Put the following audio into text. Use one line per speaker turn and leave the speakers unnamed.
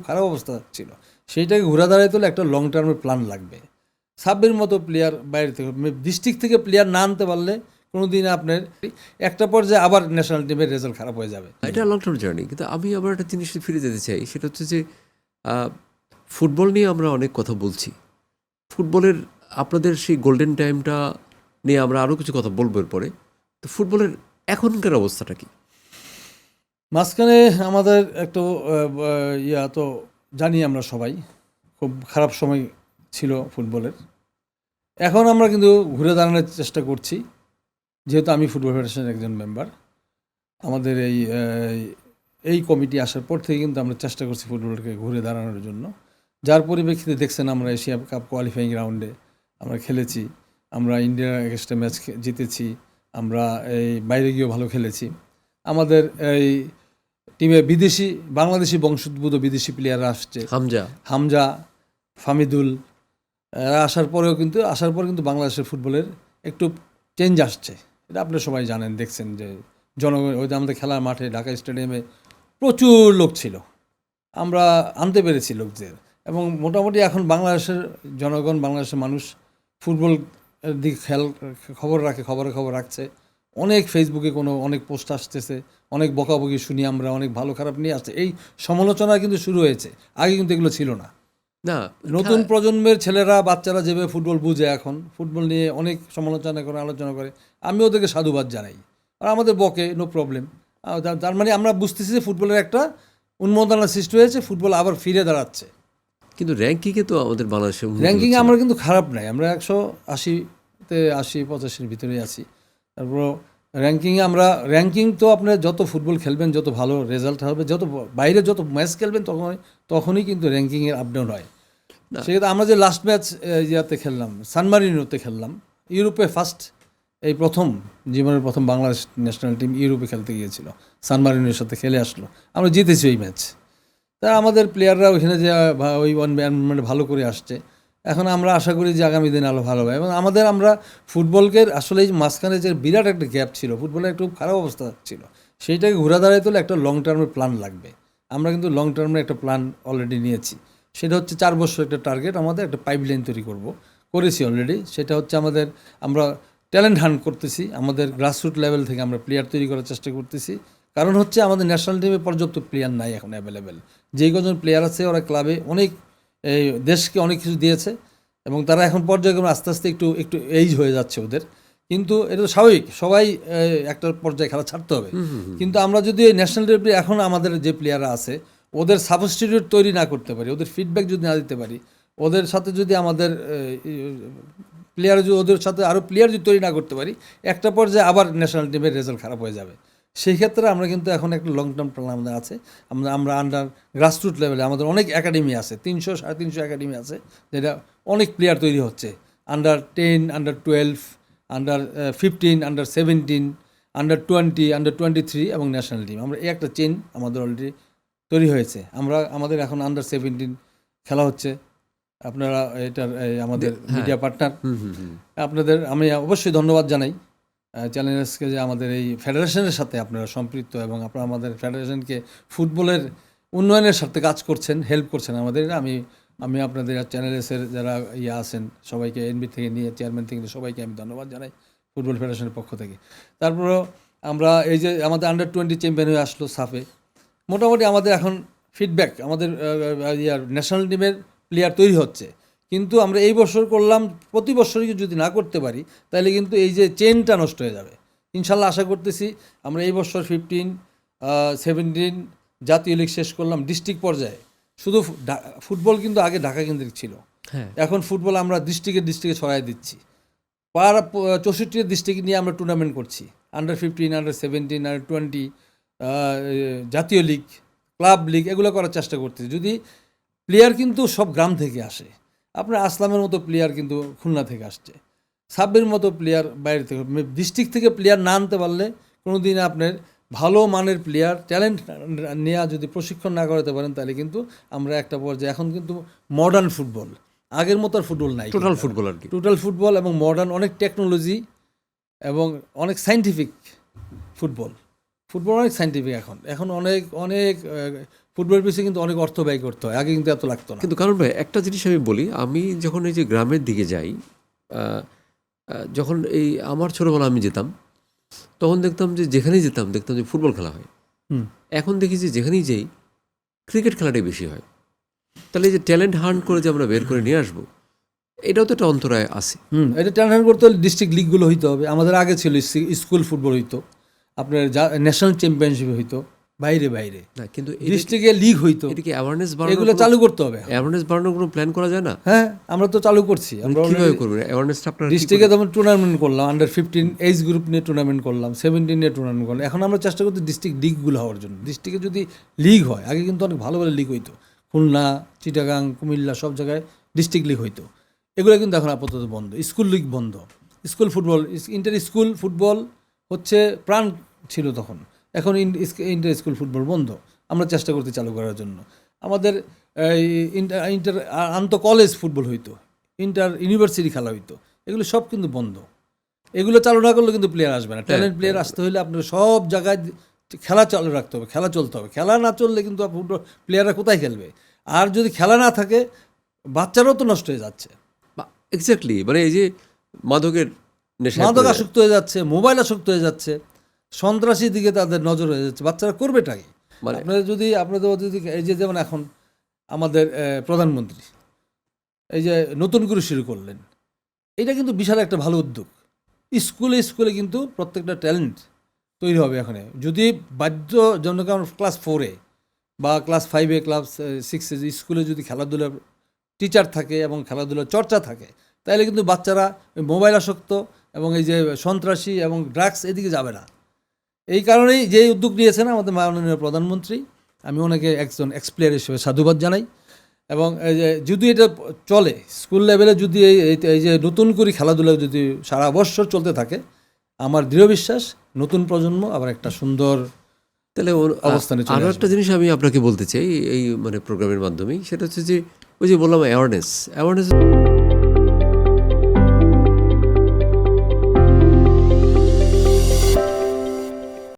খারাপ অবস্থা ছিল, সেইটাকে ঘুরে দাঁড়ায় তোলে একটা লং টার্মের প্ল্যান লাগবে। সাব্বির মতো প্লেয়ার বাইরে থেকে ডিস্ট্রিক্ট থেকে প্লেয়ার না আনতে পারলে কোনো দিন আপনার একটা পর্যায়ে আবার ন্যাশনাল টিমের রেজাল্ট খারাপ হয়ে যাবে।
এটা লং টার্ম জার্নি। কিন্তু আমি আবার একটা জিনিসে ফিরে যেতে চাই, সেটা হচ্ছে যে ফুটবল নিয়ে আমরা অনেক কথা বলছি। ফুটবলের আপনাদের সেই গোল্ডেন টাইমটা নিয়ে আমরা আরও কিছু কথা বলবো এরপরে। তো ফুটবলের এখনকার অবস্থাটা কি?
মাঝখানে আমাদের একটু তো জানি আমরা সবাই, খুব খারাপ সময় ছিল ফুটবলের। এখন আমরা কিন্তু ঘুরে দাঁড়ানোর চেষ্টা করছি, যেহেতু আমি ফুটবল ফেডারেশনের একজন মেম্বার। আমাদের এই কমিটি আসার পর থেকে কিন্তু আমরা চেষ্টা করছি ফুটবলকে ঘুরে দাঁড়ানোর জন্য, যার পরিপ্রেক্ষিতে দেখছেন আমরা এশিয়া কাপ কোয়ালিফাইং রাউন্ডে আমরা খেলেছি, আমরা ইন্ডিয়ার এগেনস্টে ম্যাচ জিতেছি, আমরা এই বাইরে গিয়েও ভালো খেলেছি। আমাদের এই টিমে বাংলাদেশি বংশোদ্ভূত বিদেশি প্লেয়াররা আসছে, হামজা, ফামিদুল, আসার পর কিন্তু বাংলাদেশের ফুটবলের একটু চেঞ্জ আসছে। এটা আপনারা সবাই জানেন, দেখছেন যে জনগণ ওই যে আমাদের খেলার মাঠে ঢাকা স্টেডিয়ামে প্রচুর লোক ছিল, আমরা আনতে পেরেছি লোকদের। এবং মোটামুটি এখন বাংলাদেশের জনগণ, বাংলাদেশের মানুষ ফুটবল দিক খবর রাখছে। অনেক ফেসবুকে অনেক পোস্ট আসতেছে, অনেক বকাবকি শুনি আমরা, অনেক ভালো খারাপ নিয়ে আসছে। এই সমালোচনা কিন্তু শুরু হয়েছে, আগে কিন্তু এগুলো ছিল না। নতুন প্রজন্মের ছেলেরা, বাচ্চারা যেভাবে ফুটবল বুঝে, এখন ফুটবল নিয়ে অনেক সমালোচনা করে, আলোচনা করে। আমি ওদেরকে সাধুবাদ জানাই, আর আমাদের বকে, নো প্রবলেম। তার মানে আমরা বুঝতেছি যে ফুটবলের একটা উন্মাদনা সৃষ্টি হয়েছে, ফুটবল আবার ফিরে দাঁড়াচ্ছে।
কিন্তু র্যাঙ্কিংয়ে তো আমাদের বাংলাদেশের
র্যাঙ্কিংয়ে আমরা কিন্তু খারাপ নাই, আমরা 180-তে 80-85-এর ভিতরেই আছি। তারপর র্যাঙ্কিং তো আপনার যত ফুটবল খেলবেন, যত ভালো রেজাল্ট হবে, যত বাইরে যত ম্যাচ খেলবেন, তখনই কিন্তু র্যাঙ্কিংয়ের আপডাউন হয়। সেক্ষেত্রে আমরা যে লাস্ট ম্যাচ খেললাম, সান মারিনোতে খেললাম, ইউরোপে জীবনের প্রথম বাংলাদেশ ন্যাশনাল টিম ইউরোপে খেলতে গিয়েছিল, সান মারিনোর সাথে খেলে আসলো, আমরা জিতেছি ওই ম্যাচ। তা আমাদের প্লেয়াররা ওইখানে যে ওই এনভায়রনমেন্ট ভালো করে আসছে। এখন আমরা আশা করি যে আগামী দিন আরও ভালো হবে। এবং আমরা ফুটবলকে আসলে এই মাঝখানে যে বিরাট একটা গ্যাপ ছিল, ফুটবলের একটু খারাপ অবস্থা ছিল, সেইটাকে ঘুরে দাঁড়ায় তোলে একটা লং টার্মের প্ল্যান লাগবে। আমরা কিন্তু লং টার্মের একটা প্ল্যান অলরেডি নিয়েছি, সেটা হচ্ছে 4 বছর একটা টার্গেট, আমাদের একটা পাইপলাইন করেছি অলরেডি। সেটা হচ্ছে আমরা ট্যালেন্ট হান্ট করতেছি, আমাদের গ্রাসরুট লেভেল থেকে আমরা প্লেয়ার তৈরি করার চেষ্টা করতেছি। কারণ হচ্ছে আমাদের ন্যাশনাল টিমে পর্যাপ্ত প্লেয়ার নাই এখন অ্যাভেলেবেল। যেই কজন প্লেয়ার আছে ওরা ক্লাবে দেশকে অনেক কিছু দিয়েছে, এবং তারা এখন পর্যায়ক্রমে আস্তে আস্তে একটু এইজ হয়ে যাচ্ছে ওদের। কিন্তু এটা তো স্বাভাবিক, সবাই একটা পর্যায়ে খেলা ছাড়তে হবে। কিন্তু আমরা যদি ন্যাশনাল টিমে এখন আমাদের যে প্লেয়াররা আছে ওদের সাবস্টিটিউট তৈরি না করতে পারি, ওদের ফিডব্যাক যদি না দিতে পারি, ওদের সাথে যদি আমাদের ওদের সাথে আরও প্লেয়ার যদি তৈরি না করতে পারি, একটা পর্যায়ে আবার ন্যাশনাল টিমের রেজাল্ট খারাপ হয়ে যাবে। সেই ক্ষেত্রে আমরা কিন্তু এখন একটা লং টার্ম প্ল্যান আমাদের আছে। আমরা আন্ডার গ্রাসরুট লেভেলে আমাদের অনেক একাডেমি আছে, 300-350 একাডেমি আছে, যেটা অনেক প্লেয়ার তৈরি হচ্ছে। Under 10, under 12, under 15, under 17, under 20, under 23 এবং ন্যাশনাল টিম। আমরা এই একটা চেন আমাদের অলরেডি তৈরি হয়েছে। আমাদের এখন আন্ডার 17 খেলা হচ্ছে। আপনারা এটার আমাদের মিডিয়া পার্টনার, আপনাদের আমি অবশ্যই ধন্যবাদ জানাই চ্যানেলসকে, যে আমাদের এই ফেডারেশনের সাথে আপনারা সম্পৃক্ত, এবং আপনারা আমাদের ফেডারেশনকে ফুটবলের উন্নয়নের সাথে কাজ করছেন, হেল্প করছেন আমাদের। আমি আপনাদের চ্যানেলসের যারা আছেন সবাইকে, এনবি থেকে নিয়ে চেয়ারম্যান থেকে সবাইকে আমি ধন্যবাদ জানাই ফুটবল ফেডারেশনের পক্ষ থেকে। তারপরেও আমরা এই যে আমাদের আন্ডার 20 চ্যাম্পিয়ন হয়ে আসলো সাফে, মোটামুটি আমাদের এখন ফিডব্যাক, আমাদের ন্যাশনাল টিমের প্লেয়ার তৈরি হচ্ছে। কিন্তু আমরা এই বছর করলাম, প্রতি বছরই যদি না করতে পারি তাহলে কিন্তু এই যে চেনটা নষ্ট হয়ে যাবে। ইনশাল্লাহ আশা করতেছি আমরা এই বছর 15-17 জাতীয় লিগ শেষ করলাম ডিস্ট্রিক্ট পর্যায়ে। শুধু ফুটবল কিন্তু আগে ঢাকা কেন্দ্রিক ছিল, এখন ফুটবল আমরা ডিস্ট্রিক্টে ছড়াই দিচ্ছি। 64 ডিস্ট্রিক্ট নিয়ে আমরা টুর্নামেন্ট করছি, আন্ডার 15, আন্ডার 17, আন্ডার 20, জাতীয় লিগ, ক্লাব লিগ, এগুলো করার চেষ্টা করতেছি। যদি প্লেয়ার কিন্তু সব গ্রাম থেকে আসে, আপনার আসলামের মতো প্লেয়ার কিন্তু খুলনা থেকে আসছে, সাব্বির মতো প্লেয়ার বাইরে থেকে, ডিস্ট্রিক্ট থেকে প্লেয়ার না আনতে পারলে কোনো দিন আপনার ভালো মানের প্লেয়ার ট্যালেন্ট নেওয়া যদি প্রশিক্ষণ না করাতে পারেন, তাহলে কিন্তু আমরা একটা পর্যায়ে, এখন কিন্তু মডার্ন ফুটবল, আগের মতো আর ফুটবল নাই, টোটাল ফুটবল এবং মডার্ন, অনেক টেকনোলজি এবং অনেক সাইন্টিফিক ফুটবল। ফুটবল অনেক সাইন্টিফিক এখন অনেক অনেক ফুটবলের পিছিয়ে কিন্তু অনেক অর্থ ব্যয় করতে হয়, আগে কিন্তু এত লাগতো না।
কিন্তু কারণ ভাই একটা জিনিস আমি বলি, আমি যখন এই যে গ্রামের দিকে যাই, যখন এই আমার ছোটোবেলা আমি যেতাম, তখন দেখতাম যে যেখানেই যেতাম দেখতাম যে ফুটবল খেলা হয়।
হুম।
এখন দেখি যে যেখানেই যাই ক্রিকেট খেলাটাই বেশি হয়। তাহলে এই যে ট্যালেন্ট হান্ট করে যে আমরা বের করে নিয়ে আসবো, এটাও তো একটা অন্তরায় আছে।
এটা ট্রান্সফার করতে হলে ডিস্ট্রিক্ট লিগগুলো হইতে হবে। আমাদের আগে ছিল স্কুল ফুটবল হইতো, আপনার ন্যাশনাল চ্যাম্পিয়নশিপ হইতো, বাইরে বাইরে
না কিন্তু
ডিস্ট্রিক্টে লিগ হইতো,
এটা কি অ্যাওয়ারনেস
এগুলো চালু করতে হবে।
অ্যাওয়ারনেস বাড়ানোর কোনো প্ল্যান করা যায় না?
হ্যাঁ, আমরা তো চালু করছি। আমরা
কীভাবে করবেন অ্যাওয়ারনেসটা আপনার?
ডিস্ট্রিক্টে যেমন টুর্নামেন্ট করলাম, আন্ডার 15 এজ গ্রুপ নিয়ে টুর্নামেন্ট করলাম, 17 নিয়ে টুর্নামেন্ট করলাম। এখন আমরা চেষ্টা করছি ডিস্ট্রিক্ট লিগগুলো হওয়ার জন্য। ডিস্ট্রিক্টে যদি লিগ হয়, আগে কিন্তু অনেক ভালো ভালো লিগ হইতো, খুলনা, চিটাগাং, কুমিল্লা সব জায়গায় ডিস্ট্রিক্ট লিগ হইতো। এগুলো কিন্তু এখন আপাতত বন্ধ। স্কুল লিগ বন্ধ। School football, inter school football হচ্ছে প্রাণ ছিল তখন। এখন ইন্টার স্কুল ফুটবল বন্ধ। আমরা চেষ্টা করতে চালু করার জন্য। আমাদের ইন্টার আন্তঃ কলেজ ফুটবল হইতো, ইন্টার ইউনিভার্সিটি খেলা হইতো, এগুলো সব কিন্তু বন্ধ। এগুলো চালু না করলে কিন্তু প্লেয়ার আসবে না। ট্যালেন্ট প্লেয়ার আসতে হলে আপনার সব জায়গায় খেলা চালু রাখতে হবে, খেলা চলতে হবে। খেলা না চললে কিন্তু ফুটবল প্লেয়াররা কোথায় খেলবে? আর যদি খেলা না থাকে, বাচ্চারাও তো নষ্ট হয়ে যাচ্ছে।
এক্স্যাক্টলি, মানে এই যে মাদকের নেশা,
মাদক আসক্ত হয়ে যাচ্ছে, মোবাইল আসক্ত হয়ে যাচ্ছে, সন্ত্রাসীর দিকে তাদের নজর হয়ে যাচ্ছে। বাচ্চারা করবেটাই
মানে
আপনাদের যদি এই যে যেমন এখন আমাদের প্রধানমন্ত্রী এই যে নতুন করে শুরু করলেন, এটা কিন্তু বিশাল একটা ভালো উদ্যোগ। স্কুলে স্কুলে কিন্তু প্রত্যেকটা ট্যালেন্ট তৈরি হবে এখানে। যদি বাধ্যজনক ক্লাস 4-এ বা ক্লাস 5-এ, ক্লাস 6-এ স্কুলে যদি খেলাধুলার টিচার থাকে এবং খেলাধুলার চর্চা থাকে, তাহলে কিন্তু বাচ্চারা মোবাইল আসক্ত এবং এই যে সন্ত্রাসী এবং ড্রাগস এদিকে যাবে না। এই কারণেই যে উদ্যোগ নিয়েছেন আমাদের মাননীয় প্রধানমন্ত্রী, আমি ওনাকে একজন এক্সপ্লেয়ার হিসেবে সাধুবাদ জানাই। এবং এই যে যদি এটা চলে স্কুল লেভেলে, যদি এই যে নতুন করে খেলাধুলা যদি সারা বছর চলতে থাকে, আমার দৃঢ় বিশ্বাস নতুন প্রজন্ম আবার একটা সুন্দর
তাহলে
অবস্থানে চলে
আরও একটা জিনিস আমি আপনাকে বলতে চাই এই মানে প্রোগ্রামের মাধ্যমেই, সেটা হচ্ছে যে ওই যে বললাম অ্যাওয়ারনেস